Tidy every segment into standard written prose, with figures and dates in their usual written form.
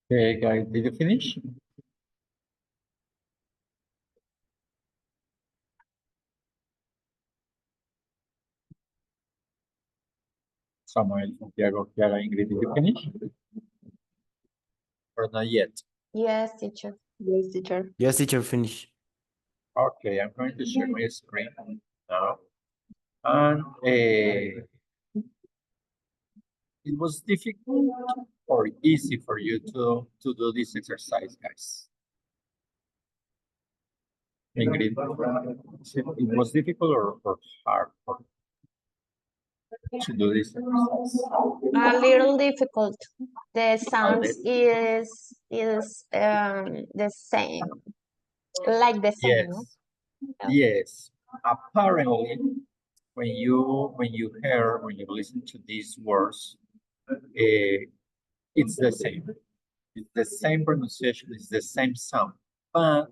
Okay, guys, did you finish? Samuel, Santiago, Chiara, Ingrid, did you finish? Or not yet? Yes, teacher. Yes, teacher. Yes, teacher, finish. Okay, I'm going to share my screen now. And it was difficult or easy for you to do this exercise, guys? Ingrid, it was difficult or hard to do this exercise? A little difficult. The sounds little. is the same, like the same, no? Yes, yes. Apparently, when you listen to these words, it's the same. It's the same pronunciation, it's the same sound, but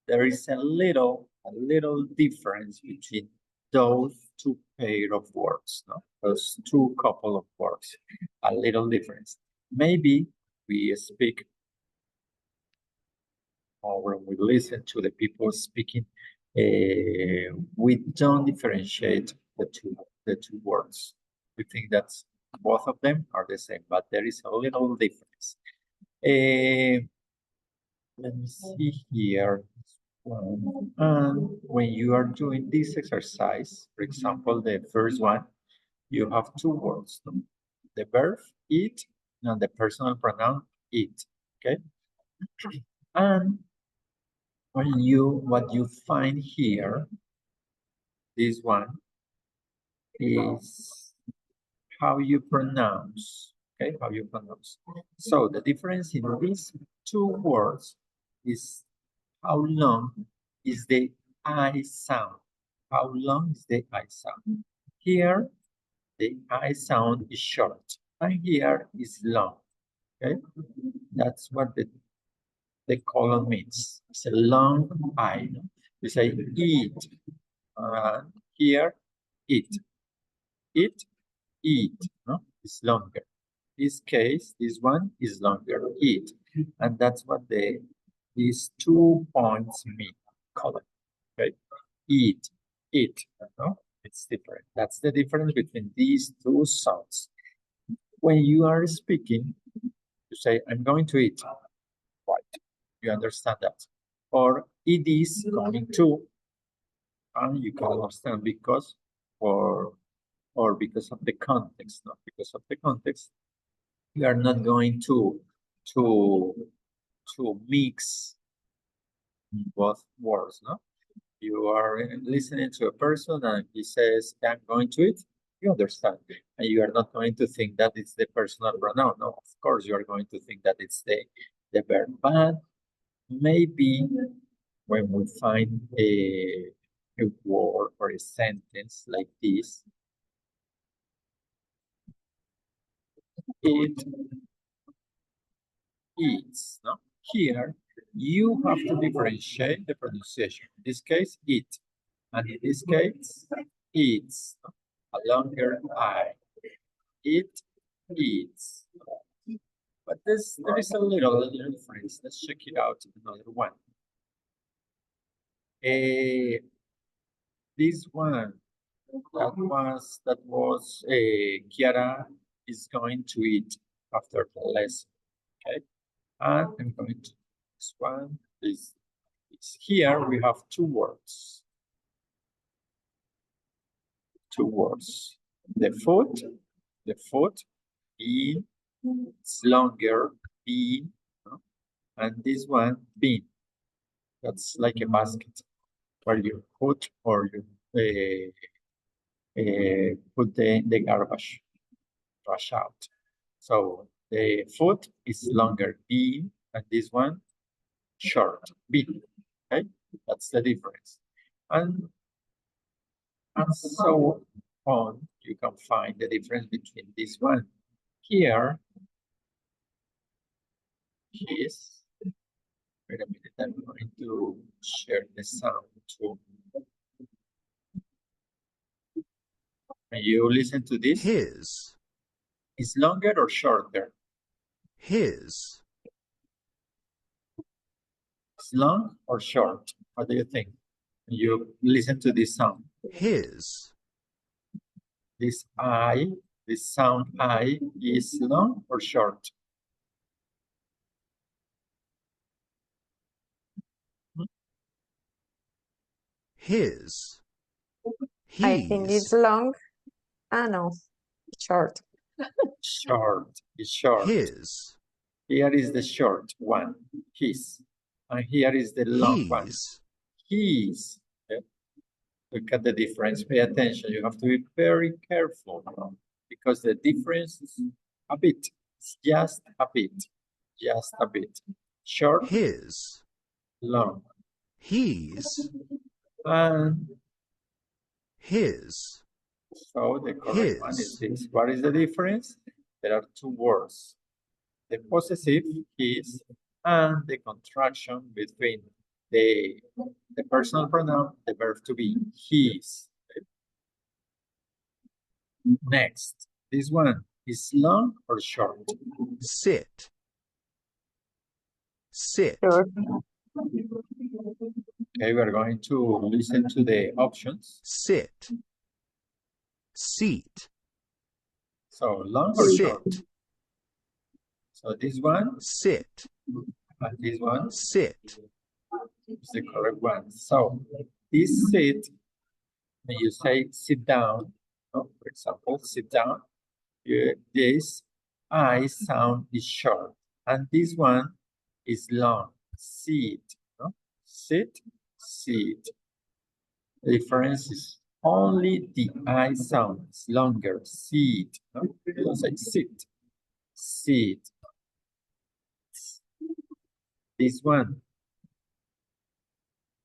there is a little difference between those two pair of words, no? Those two couple of words, a little difference. Maybe we speak or when we listen to the people speaking, we don't differentiate the two words. We think that both of them are the same, but there is a little difference. Let me see here. And when you are doing this exercise, for example, the first one, you have two words, no? The verb eat and the personal pronoun eat, okay? And what you find here, this one, is how you pronounce, okay? How you pronounce. So the difference in these two words is how long is the I sound? How long is the I sound? Here, the I sound is short, and here is long, okay? That's what the colon means. It's a long I. You say eat, here, eat, eat, eat, no? It's longer. This case, this one is longer, eat. And that's what these 2 points mean, colon, okay? Eat, eat, no? It's different. That's the difference between these two sounds. When you are speaking, you say, I'm going to eat, right? You understand that. Or it is going to, and you can understand because, or because of the context, not because of the context, you are not going to mix both words, no? You are listening to a person and he says, I'm going to it, you understand. And you are not going to think that it's the personal pronoun. No, of course you are going to think that it's the verb. But maybe when we find a word or a sentence like this, it eats, no? Here, you have to differentiate the pronunciation. In this case, it. And in this case, eats. No? A longer I. It eats. But there is a little difference. Let's check it out in another one. This one, that was Kiara is going to eat after the lesson. Okay. And I'm going to this one is here we have two words. Two words. The foot, bean, it's longer, bean, no? And this one, bean. That's like a basket where you put or you put the garbage, trash out. So the foot is longer, bean, and this one short, bean. Okay, that's the difference. And so on, you can find the difference between this one. Here, is, wait a minute, I'm going to share the sound too. Can you listen to this? His. Is longer or shorter? His. is long or short? What do you think? You listen to this sound. his, This I, this sound I is long or short? his, I think it's he's, long. Ah, no, short. Short is short. his, Here is the short one, his. And here is the long one, he's, his. Okay? Look at the difference. Pay attention. You have to be very careful because the difference is a bit. It's just a bit. Just a bit. Short, his, long. he's, And his, so the correct one is his. this. What is the difference? There are two words. The possessive his and the contraction between the personal pronoun, the verb to be his. Next, this one is long or short? sit, sit, Short. Okay, we're going to listen to the options. sit, seat, So long or short? sit, So this one sit, and this one sit, is the correct one. So this sit, when you say sit down, for example, sit down, this I sound is short, and this one is long. Sit, no? Sit, sit. The difference is only the I sound is longer. Sit, no? You don't say sit, sit. This one.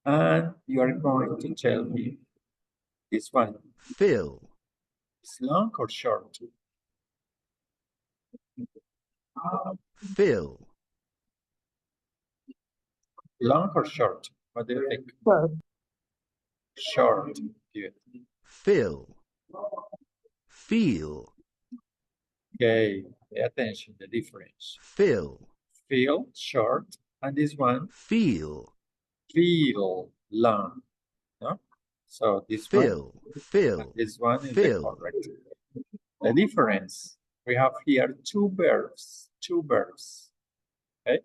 And you are going to tell me this one fill, is long or short? fill, Long or short? What do you think? Short. Short. Good. fill, feel, Okay, pay attention, the difference. fill, Feel, short, and this one, feel, feel, long. No? So this one, fill, fill, and this one is the fill. correct. The difference, we have here two verbs, okay?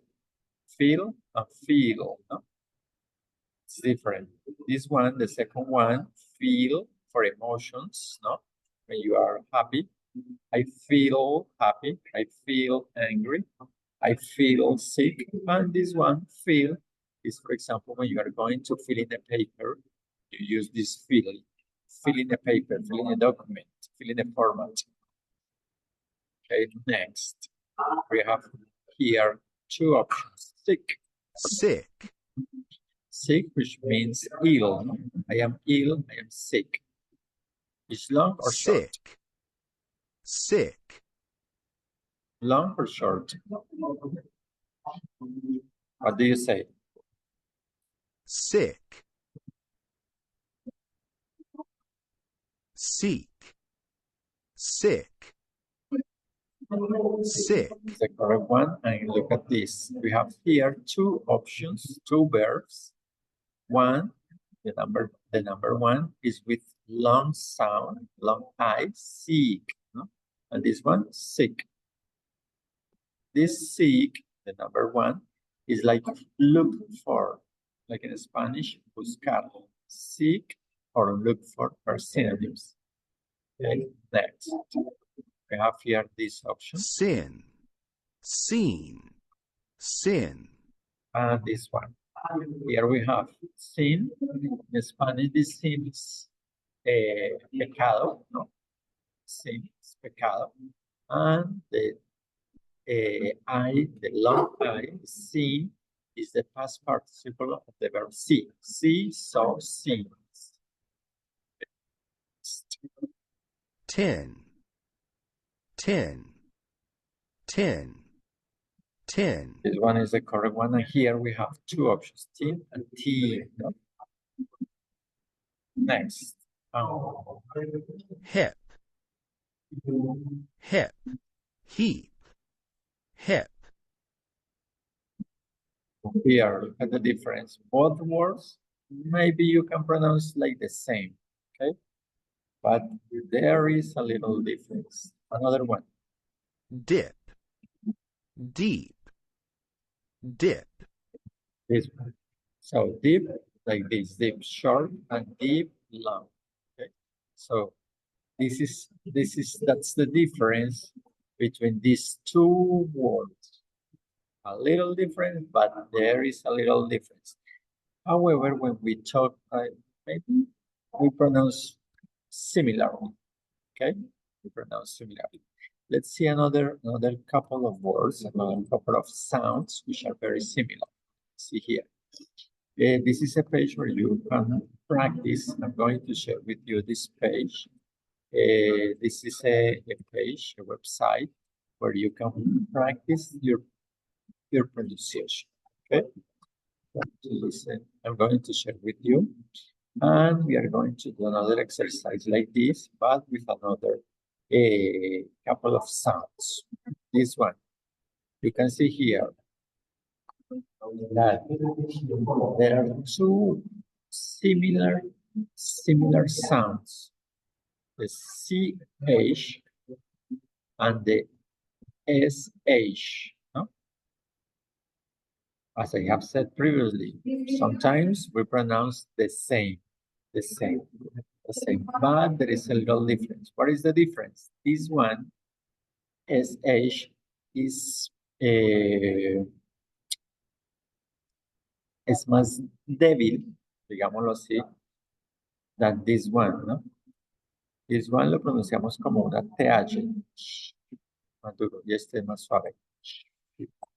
Feel and feel, no? It's different. This one, the second one, feel for emotions, no? When you are happy, I feel happy, I feel angry, I feel sick, and this one, feel, is for example, when you are going to fill in a paper, you use this fill in a paper, fill in a document, fill in a format. Okay, next, we have here two options, sick. Sick, Sick, which means ill. I am ill, I am sick. Is long or short? sick, sick, Long or short? What do you say? sick, seek, sick, sick, Is the correct one. And look at this. We have here two options, two verbs. One, the number one is with long sound, long I, seek. No? And this one, sick. This seek, the number one, is like look for, like in Spanish, buscar. Seek or look for are synonyms. Okay, next. We have here this option sin, seen, sin, and this one. Here we have sin. In Spanish, this sin is pecado, no? Sin is pecado. And the the long I, sin, is the past participle of the verb see. See, saw, seen. 10, 10, 10, 10, This one is the correct one. And here we have two options, tin and teen. No? Next. hip, hip, heap, hip, Here, look at the difference. Both words, maybe you can pronounce like the same, okay? But there is a little difference. Another one. dip, deep, dip, This one. So deep, like this, deep short and deep long. Okay. So that's the difference between these two words. A little different, but there is a little difference. However, when we talk, maybe we pronounce similarly. Okay, we pronounce similarly. Let's see another couple of words, another couple of sounds which are very similar. See here. This is a page where you can practice. I'm going to share with you this page. This is a page, a website, where you can practice your pronunciation. Okay? To listen. I'm going to share with you. And we are going to do another exercise like this, but with another couple of sounds. This one. You can see here that there are two similar sounds. The CH and the SH. No? As I have said previously, sometimes we pronounce the same, but there is a little difference. What is the difference? This one, SH, es más débil, digámoslo así, than this one, ¿no? This one lo pronunciamos como una TH, más duro, y este es más suave.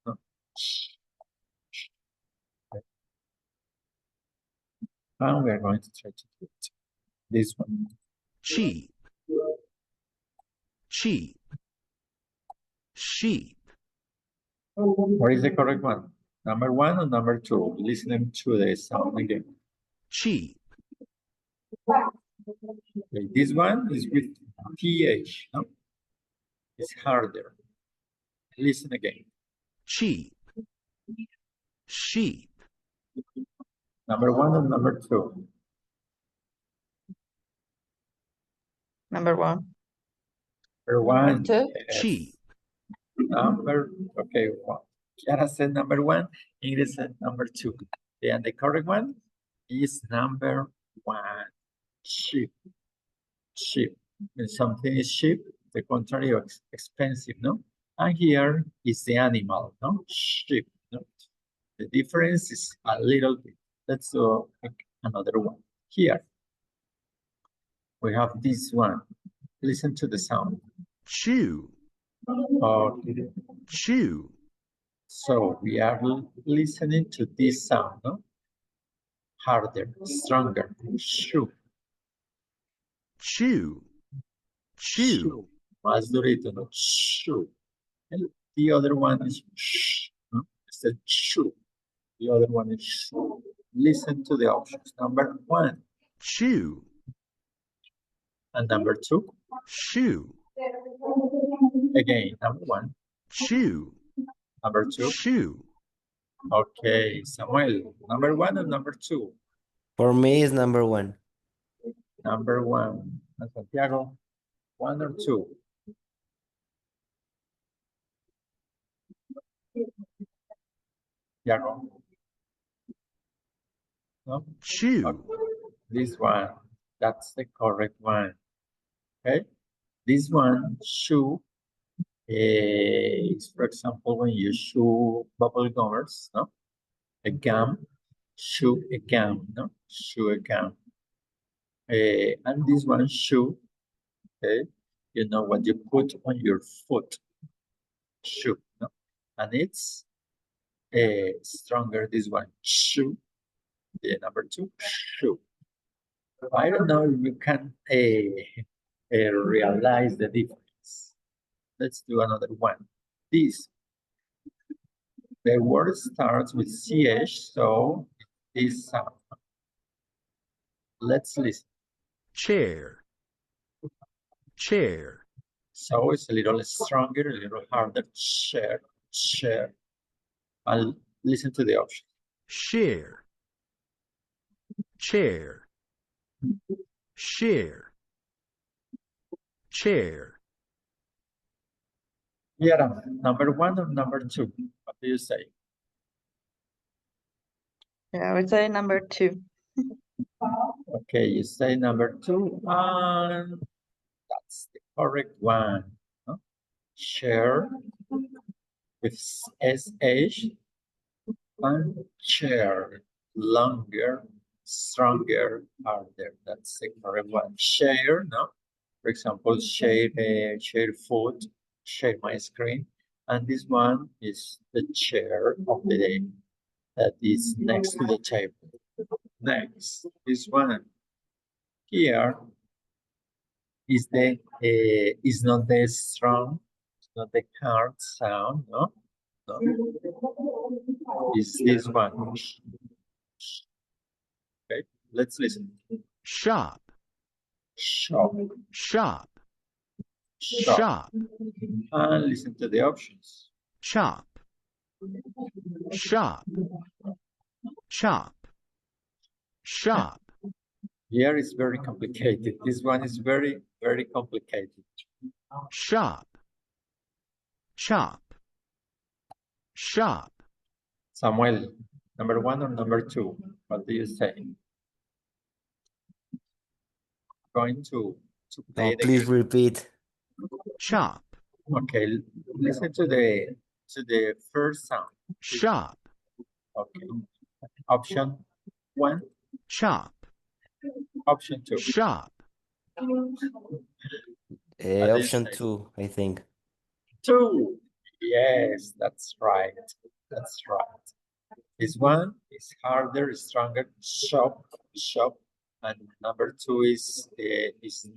¿No? And we are going to try to do it. This one. cheap, cheap, sheep, What is the correct one? Number one or number two? Listening to the sound again. cheap, Okay, this one is with TH, no? It's harder. Listen again. cheap, sheep, Number one and number two. Number one. Number one. Two. Yes. cheap, Okay, well, Kiara said number one, Ingrid said number two. And the correct one is number one, cheap. Cheap. When something is cheap, the contrary of expensive, no? And here is the animal, no? Sheep, no? The difference is a little bit. Let's do another one. Here, we have this one. Listen to the sound. chew, Okay. chew, So we are listening to this sound, no? Harder, stronger. Shoo. chew, chew, Más durito, no? Shoo. And the other one is shh, no? It's a shoo. The other one is shoo. Listen to the options. Number one chew, and number two. shoe, Again, number one, chew, number two. shoe, Okay, Samuel, number one and number two. For me, it's number one. Number one. And Santiago, one or two. Santiago. No? chew, Okay. This one, that's the correct one. Okay, this one, shoe, is, for example, when you chew bubble gummers, no? A gum, chew a gum, no? Chew a gum. And this one, shoe, okay? You know what you put on your foot, shoe, no? And it's stronger, this one, shoe. The number two, shoe. I don't know if you can realize the difference. Let's do another one. This. The word starts with CH, so this sound. Let's listen. chair, chair, So it's a little stronger, a little harder. Chair, chair. And Listen to the option. share, chair, share, chair, Yeah, number one or number two? What do you say? Yeah, I would say number 2. Okay, you say number two, and that's the correct one. No? Share with SH and chair, longer, stronger, harder. That's the correct one. Share, no? For example, share food, share my screen. And this one is the chair of the day that is next to the table. Next, this one here is the is not the strong, it's not the hard sound, no? No. Is this one. Okay, let's listen. shop, Shop, shop, shop. shop, And listen to the options. chop, shop, chop, shop, Here is very complicated. This one is very, very complicated. shop, chop, shop, Samuel, number one or number two? What do you say? Going to play No, the please game. repeat. chop, Okay, listen to the first sound. shop, Okay. Option one, chop, option two. shop, What do you Option say? 2, I think. Two. Yes, that's right. That's right. This one is harder, stronger. Shop, shop, and number two is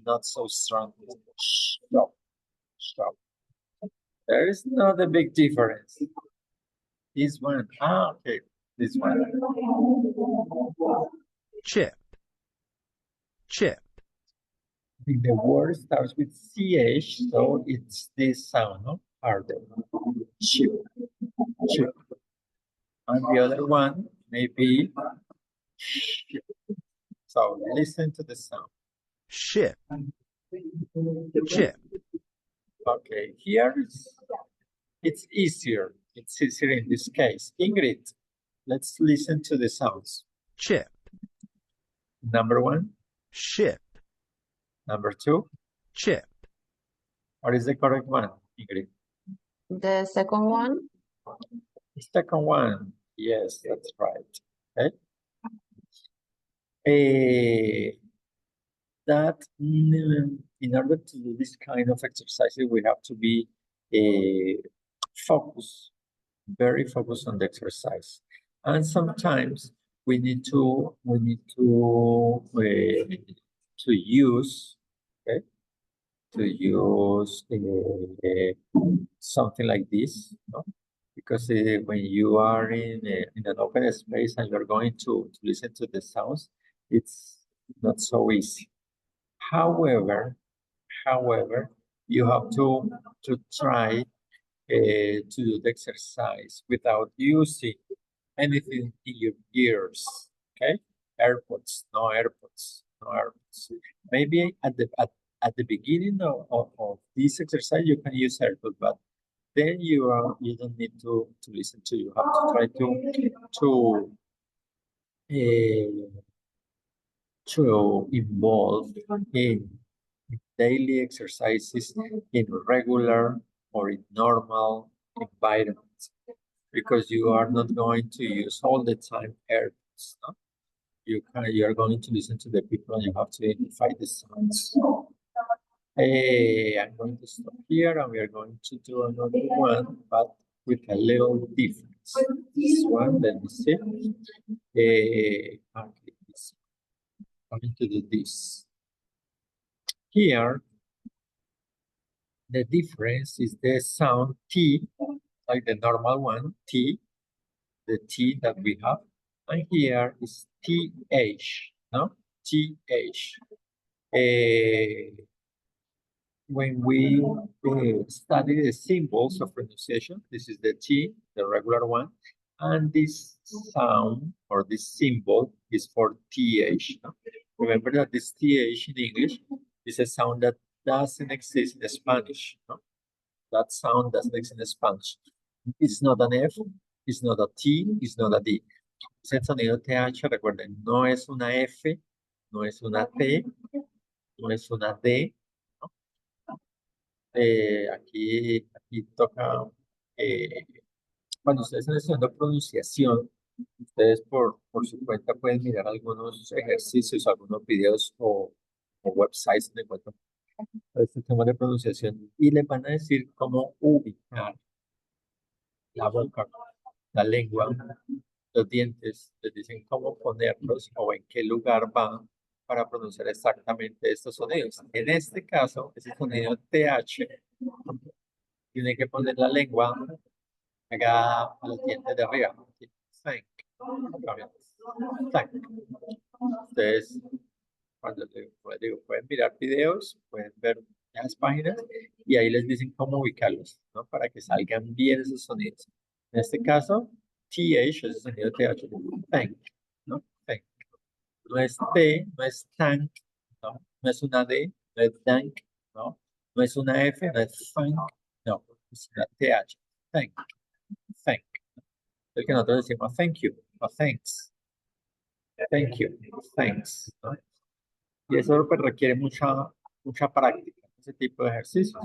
not so strong. Shop, shop. There is not a big difference. This one, okay. This one. chip, chip, The word starts with CH, so it's this sound, no? Harder. Chip, chip. And the other one may be ship. So listen to the sound. ship, chip, Okay, here it's easier. It's easier in this case. Ingrid, let's listen to the sounds. chip, Number one, ship, number two. chip, What is the correct one, Ingrid? The second one, The second one. Yes, that's right. Okay. In order to do this kind of exercises, we have to be focused, very focused on the exercise. And sometimes we need to use, okay, to use something like this, no? Because when you are in an open space and you're going to listen to the sounds, it's not so easy. However, you have to try to do the exercise without using anything in your ears. Okay, AirPods, no AirPods, no AirPods. Maybe at the beginning of this exercise you can use AirPods, but then you don't need to listen to. You have to try to involve in daily exercises in regular or in normal environments, because you are not going to use all the time AirPods, no? You are going to listen to the people and you have to identify the sounds. I'm going to stop here and we are going to do another one, but with a little difference. This one, let me see. Okay, this. I'm going to do this. Here, the difference is the sound T, like the normal one, T, the T that we have. And here is TH, no? TH. When we study the symbols of pronunciation, this is the T, the regular one. And this sound or this symbol is for TH. No? Remember that this TH in English is a sound that doesn't exist in Spanish. No? That sound doesn't exist in Spanish. It's not an F, it's not a T, it's not a D. Ese sonido TH, recuerden, no es una F, no es una T, no es una D. ¿No? Aquí toca, cuando ustedes están estudiando pronunciación, ustedes por su cuenta pueden mirar algunos ejercicios, algunos videos o websites donde encuentran este tema de pronunciación y les van a decir cómo ubicar la boca, la lengua, los dientes, les dicen cómo ponerlos o en qué lugar van para pronunciar exactamente estos sonidos. En este caso, ese sonido TH, tiene que poner la lengua acá a los dientes de arriba. Thank. Thank. Ustedes, cuando les digo, pueden mirar videos, pueden ver las páginas y ahí les dicen cómo ubicarlos, ¿no? Para que salgan bien esos sonidos. En este caso, TH, ese sonido TH, thank, ¿no? Thank. No es T, no es thank, ¿no? No es una D, no es thank, ¿no? No es una F, no es thank, no, es una TH, thank, thank. El que nosotros decimos thank you, o thanks, thank you, thanks, ¿no? Y eso pues, requiere mucha práctica, ese tipo de ejercicios.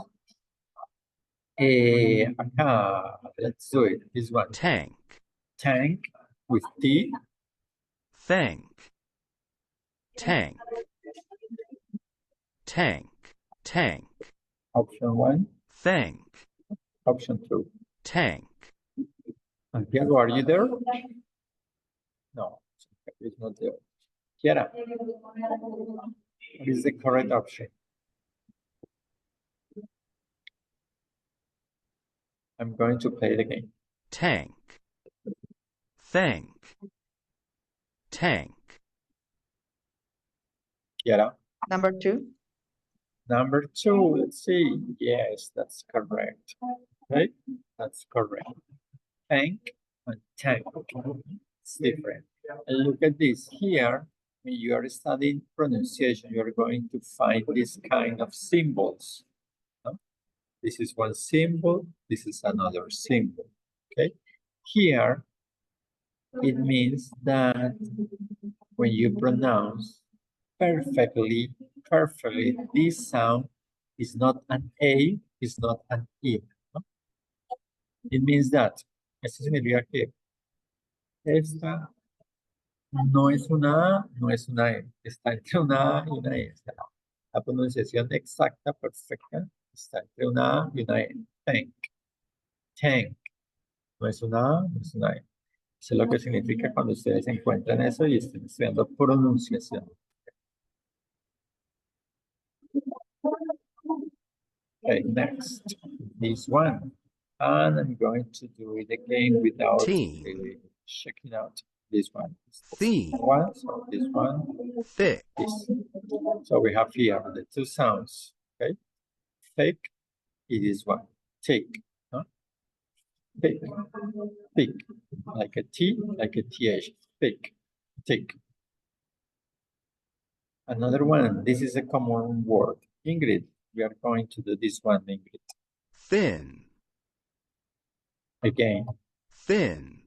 Acá, let's do it, this one. Tank. Tank with T, Thank. Tank. Tank. Tank. option 1, Thank. option 2. Tank. Santiago, are you there? No, it's not there. Kiara, what is the correct option? I'm going to play the game. Tank. Thank. Tank. Kiara, Number 2. number 2, let's see. Yes, that's correct. Okay, that's correct. Thank and tank. It's different. And look at this here. When you are studying pronunciation, you're going to find this kind of symbols. No? This is one symbol. This is another symbol. Okay. Here, it means that when you pronounce perfectly, this sound is not an A, is not an E. ¿No? It means that, esto significa que esta no es una A, no es una E, está entre una A y una E. O sea, la pronunciación exacta, perfecta, está entre una A y una E. Tank, tank, no es una A, no es una E. Eso es lo que significa cuando ustedes encuentran eso y estén estudiando pronunciación. Okay, next, this one. And I'm going to do it again without Team. checking out this one. Theme. One, so this one, Thick. this. So we have here the two sounds, okay? Thick, it is one. Thick, huh? Thick, thick, like a T, like a TH, thick, thick. Another one, this is a common word. Ingrid, we are going to do this one, Ingrid. Thin. Again, Thin.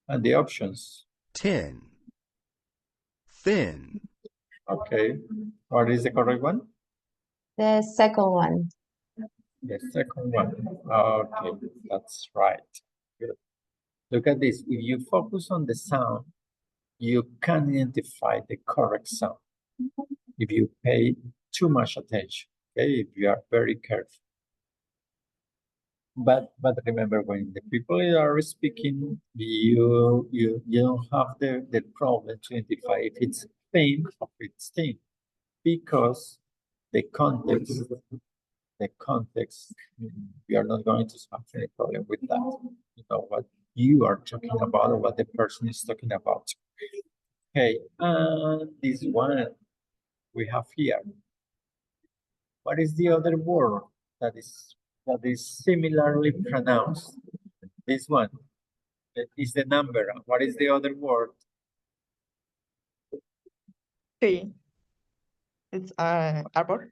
and the options. Tin. Thin. Okay, what is the correct one? The second one. The second one. Okay, that's right. Good. Look at this. If you focus on the sound, you can identify the correct sound. If you pay too much attention, okay, if you are very careful. But remember, when the people are speaking, you don't have the problem to identify if it's thin or if it's thin, because the context, we are not going to have any problem with that. You know what you are talking about or what the person is talking about. Okay, and this one we have here. What is the other word that is similarly pronounced? This one. is the number. And what is the other word? 3. It's árbol.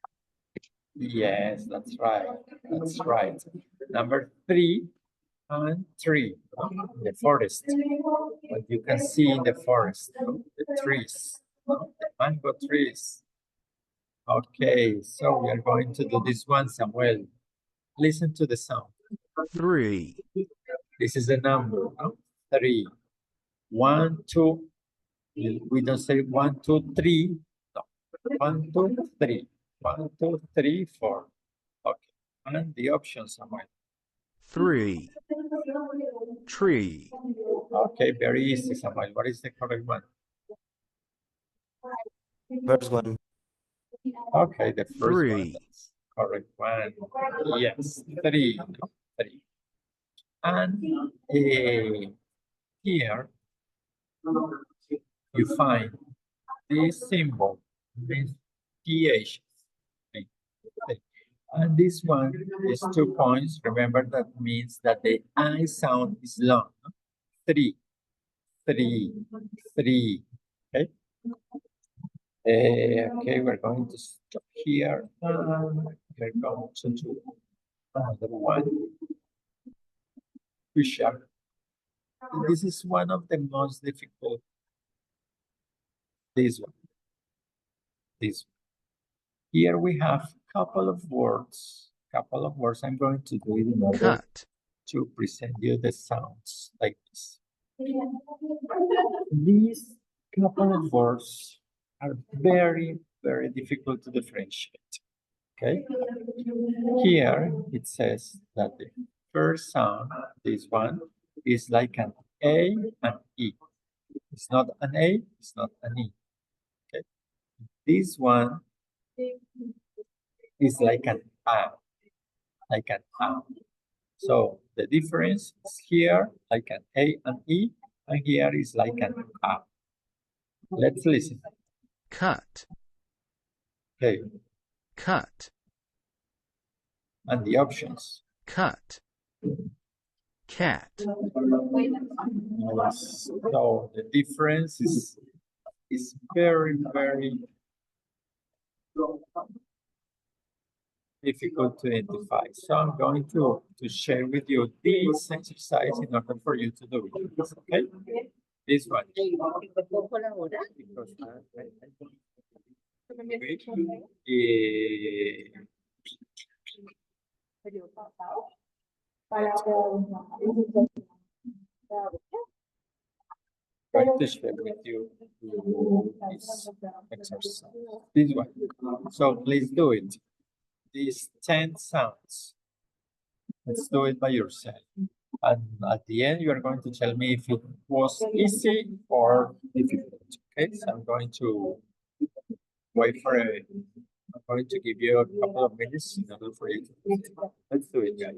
Yes, that's right. That's right. Number 3 and 3. The forest. What you can see in the forest, the trees, the mango trees. Okay, so we are going to do this one, Samuel. Listen to the sound. 3, This is the number, no? 3. 1, 2. We don't say 1, 2, 3. No. 1, 2, 3. 1, 2, 3, 4. Okay. And the options, Samuel. 3, tree, Okay, very easy, Samuel. What is the correct one? First one. Okay, the first one. 3, That's correct one. Yes, 3. No? 3. And here you find this symbol, this PH. And this one is 2 points. Remember that means that the I sound is long. 3, 3, 3. Okay. Okay, we're going to stop here. We're going to do another one. Push-up. This is one of the most difficult. This one. This one. Here we have couple of words. Couple of words. I'm going to do it in order cut, to present you the sounds like this. These couple of words are very, very difficult to differentiate. Okay. Here it says that the first sound, this one, is like an A and E. It's not an A, it's not an E. Okay. This one is like an A, like an A. So the difference is here like an A and E, and here is like an A. Let's listen. cut, Okay, cut, and the options. cut, cat, Yes. So the difference is very, very difficult to identify. So I'm going to share with you this exercise in order for you to do it. Okay? This one. Because going to share with you this exercise. This one. So please do it. These 10 sounds. Let's do it by yourself. And at the end, you are going to tell me if it was easy or difficult. Okay, so I'm going to wait for I'm going to give you a couple of minutes in order for you to do it. Let's do it, guys.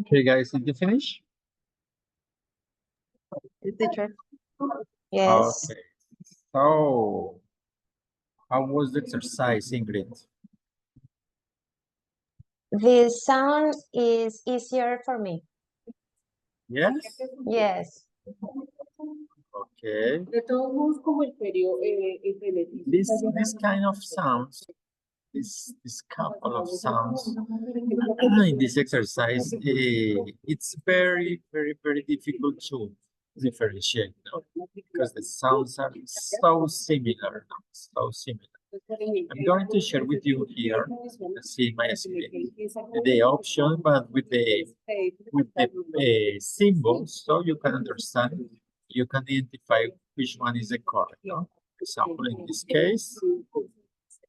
Okay, guys, did you finish? Yes, teacher. Yes. Okay. So, how was the exercise, Ingrid? The sound is easier for me. Yes? Yes. Okay. De todos modos, como el periodo, el beneficio This está this llegando. kind of sounds, this couple of sounds in this exercise, it's very, very difficult to differentiate, no? Because the sounds are so similar, no? So similar. I'm going to share with you here, see my screen, the option, but with the symbols, so you can understand, you can identify which one is the correct, no? For example, in this case,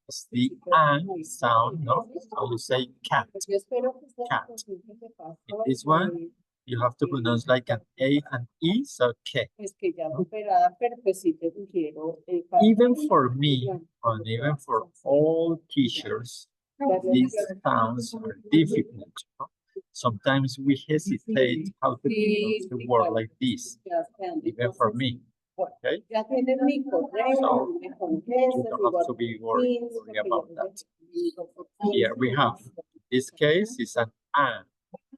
it's the "an" sound, no? So you say cat. Yo espero que esta Cat. situación que pasa, This one, you have to pronounce like an A and E, so K. pues que ya superada, pero pues sí te sugiero. Even for me, and even for all teachers, these sounds are difficult. No? Sometimes we hesitate how to pronounce the word like this, even for me. Okay? Ya tienes mi correo, So, me You contestas, don't have to be worried about that. Here we have, this case is an "an,"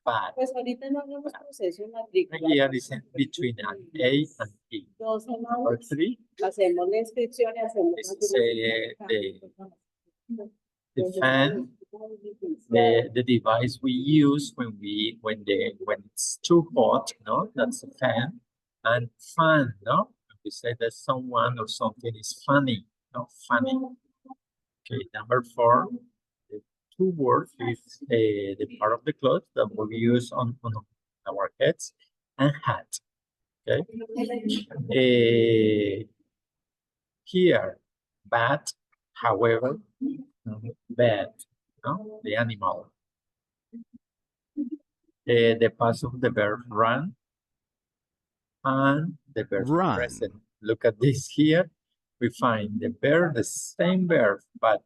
but Pues ahorita no hagamos proceso de matrícula. here is in between an A and E. 2 Number semanas, 3, hacemos la inscripción y hacemos. this is the fan, the device we use when it's too hot, no? That's a fan. And fun, no? We say that someone or something is funny, no? Funny. Okay, number 4, the 2 words is the part of the cloth that we use on our heads, and hat. Okay. Here, bat, however, bat, no? The animal. The past of the verb run, and the verb Run. present. Look at this here. We find the verb, the same verb, but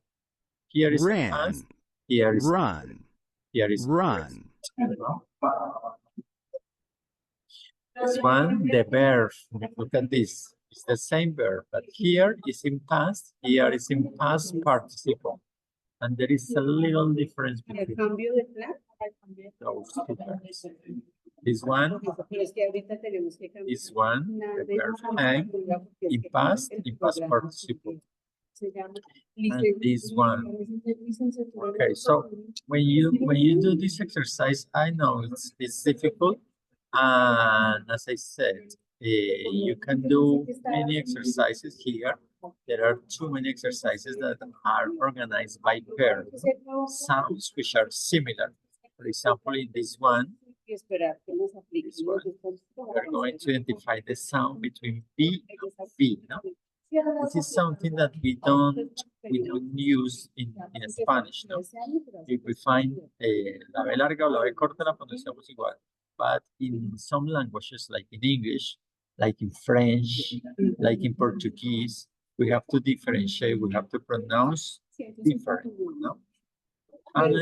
here is past, Ran. here is Run. here is Run. This one, the verb. Look at this. It's the same verb, but here is in past, here is in past participle. And there is a little difference El between cambio de plan. those two verbs. This one, Pero es que ahorita tenemos que cambiar. this one, the verb hang, in past participle. And this one. Okay, so when you do this exercise, I know it's difficult. And as I said, you can do many exercises here. There are too many exercises that are organized by pair, sounds which are similar. For example, in this one, we're going to identify the sound between B and B. No? This is something that we don't use in Spanish. No? If we find la B larga o la B corta, la pronunciamos igual. But in some languages, like in English, like in French, like in Portuguese, we have to differentiate, we have to pronounce different, no? And we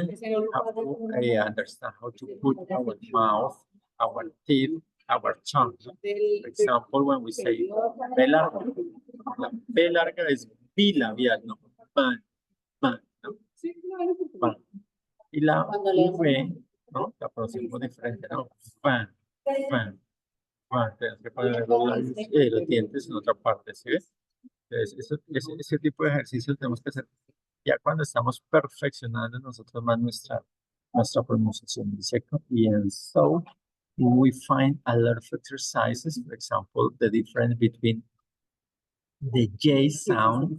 have to understand how to put our mouth, our teeth, our tongue. For example, when we say B larga, la B larga is bilabial, no? Ban, ban, no? Ban. Y la V, ¿no? La pronunciamos diferente, ¿no? Fan, fan, fan. Tenemos que poner los dientes en otra parte, ¿sí ves? Entonces, ese tipo de ejercicios tenemos que hacer ya cuando estamos perfeccionando nosotros más nuestra pronunciación. Dice, and so we find a lot of exercises, for example, the difference between the J sound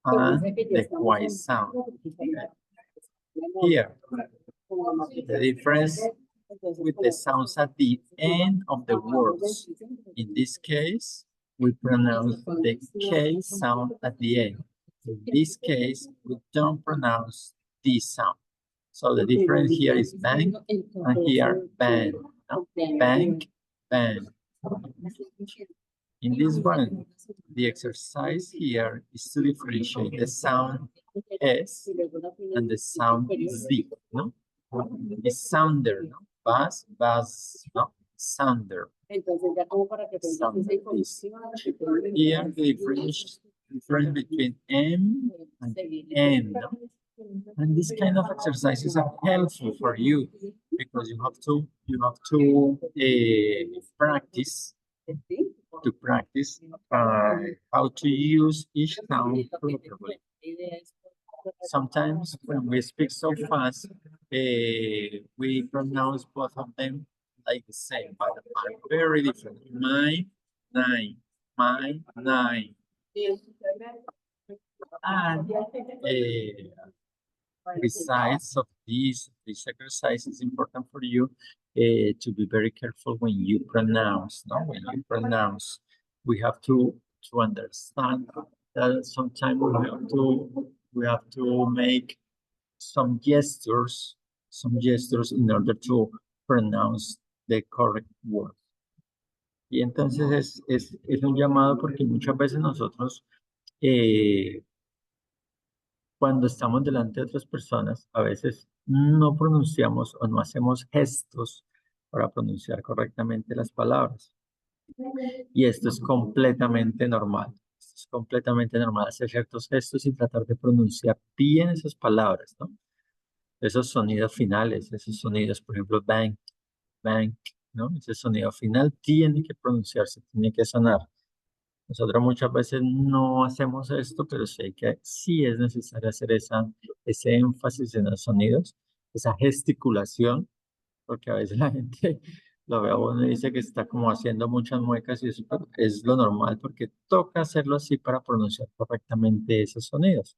and the Y sound. Here, the difference with the sounds at the end of the words. In this case, we pronounce the K sound at the end. In this case, we don't pronounce this sound. So the difference here is bank, and here bang. No? Bank, bang. In this one, the exercise here is to differentiate the sound S and the sound Z. No? It's sounder, ¿no? Buzz, ¿no? Sounder. Entonces ya como para que tengas esa información. Here, the difference between M and N, no? And this kind of exercises are helpful for you because you have to practice how to use each sound properly. Sometimes when we speak so fast, we pronounce both of them like the same, but are very different. My, nine. And besides of this exercise is important for you to be very careful when you pronounce, no? When you pronounce, we have to understand that sometimes we have to make some gestures in order to pronounce the correct word. Y entonces es un llamado porque muchas veces nosotros cuando estamos delante de otras personas, a veces no pronunciamos o no hacemos gestos para pronunciar correctamente las palabras. Y esto es completamente normal. Esto es completamente normal, hacer ciertos gestos y tratar de pronunciar bien esas palabras, ¿no? Esos sonidos finales, esos sonidos, por ejemplo, bank, ¿no? Ese sonido final tiene que pronunciarse, tiene que sonar. Nosotros muchas veces no hacemos esto, pero sé que sí es necesario hacer ese énfasis en los sonidos, esa gesticulación, porque a veces la gente lo ve a uno y dice que está como haciendo muchas muecas y eso es lo normal porque toca hacerlo así para pronunciar correctamente esos sonidos.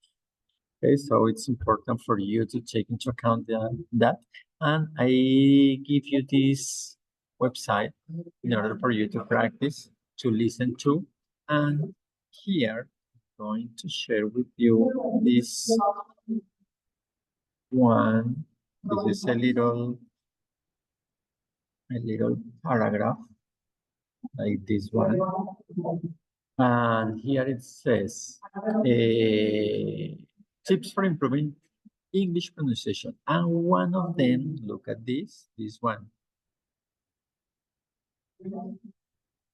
Okay, so it's important for you to take into account that. And I give you this website in order for you to practice, to listen to. And here, I'm going to share with you this one. This is a little paragraph like this one. And here it says, tips for improving English pronunciation. And one of them, look at this one.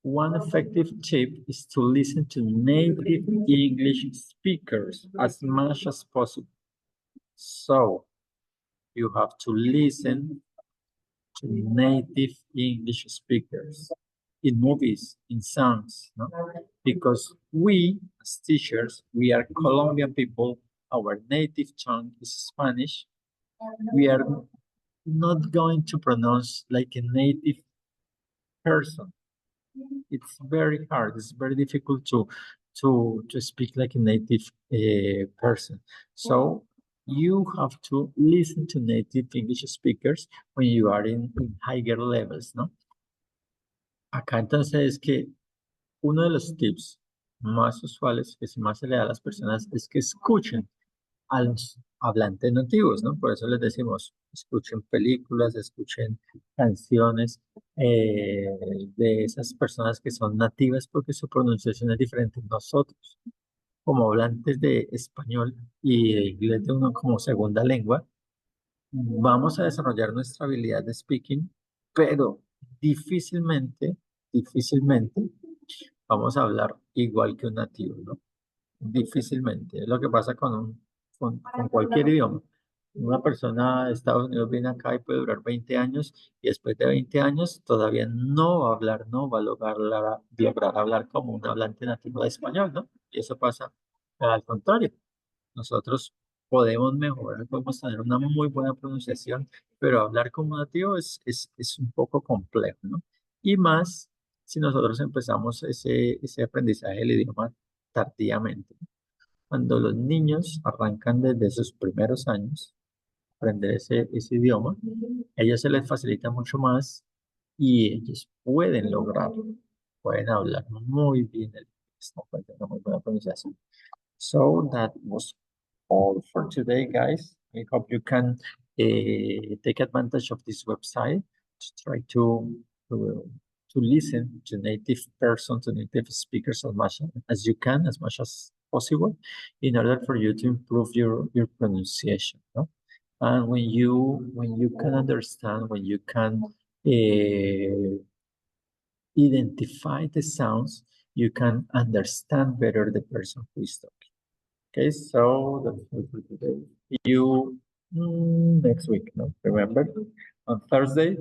One effective tip is to listen to native English speakers as much as possible. So you have to listen to native English speakers in movies, in songs, no? Because we, as teachers, we are Colombian people, our native tongue is Spanish. We are not going to pronounce like a native person. It's very hard, it's very difficult to speak like a native person. So you have to listen to native English speakers when you are in higher levels, ¿no? Acá entonces es que uno de los tips más usuales que más se le da a las personas es que escuchen a los hablantes nativos, ¿no? Por eso les decimos, escuchen películas, escuchen canciones de esas personas que son nativas porque su pronunciación es diferente. Nosotros, como hablantes de español y de inglés de uno como segunda lengua, vamos a desarrollar nuestra habilidad de speaking, pero difícilmente vamos a hablar igual que un nativo, ¿no? Difícilmente. Es lo que pasa con cualquier idioma. Una persona de Estados Unidos viene acá y puede durar 20 años y después de 20 años todavía no va a hablar, no va a lograr hablar como un hablante nativo de español, ¿no? Y eso pasa al contrario. Nosotros podemos mejorar, podemos tener una muy buena pronunciación, pero hablar como nativo es un poco complejo, ¿no? Y más si nosotros empezamos ese aprendizaje del idioma tardíamente. Cuando los niños arrancan desde sus primeros años aprender ese idioma, a ellos se les facilita mucho más y ellos pueden lograrlo, pueden hablar muy bien el inglés, ¿no? Pueden tener muy buena pronunciación. So that was all for today, guys. I hope you can take advantage of this website to try to listen to native persons, to native speakers as much as you can, as much as possible, in order for you to improve your pronunciation, no? And when you can understand, when you can identify the sounds, you can understand better the person who is talking. Okay, so that's all for today. See you next week. No, remember, on Thursday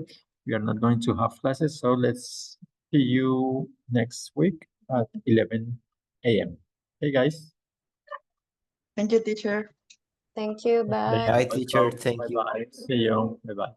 we are not going to have classes, so let's see you next week at 11 a.m. Hey guys. Thank you, teacher. Thank you, bye. Bye, teacher. Thank you. Bye bye. See you. Bye bye.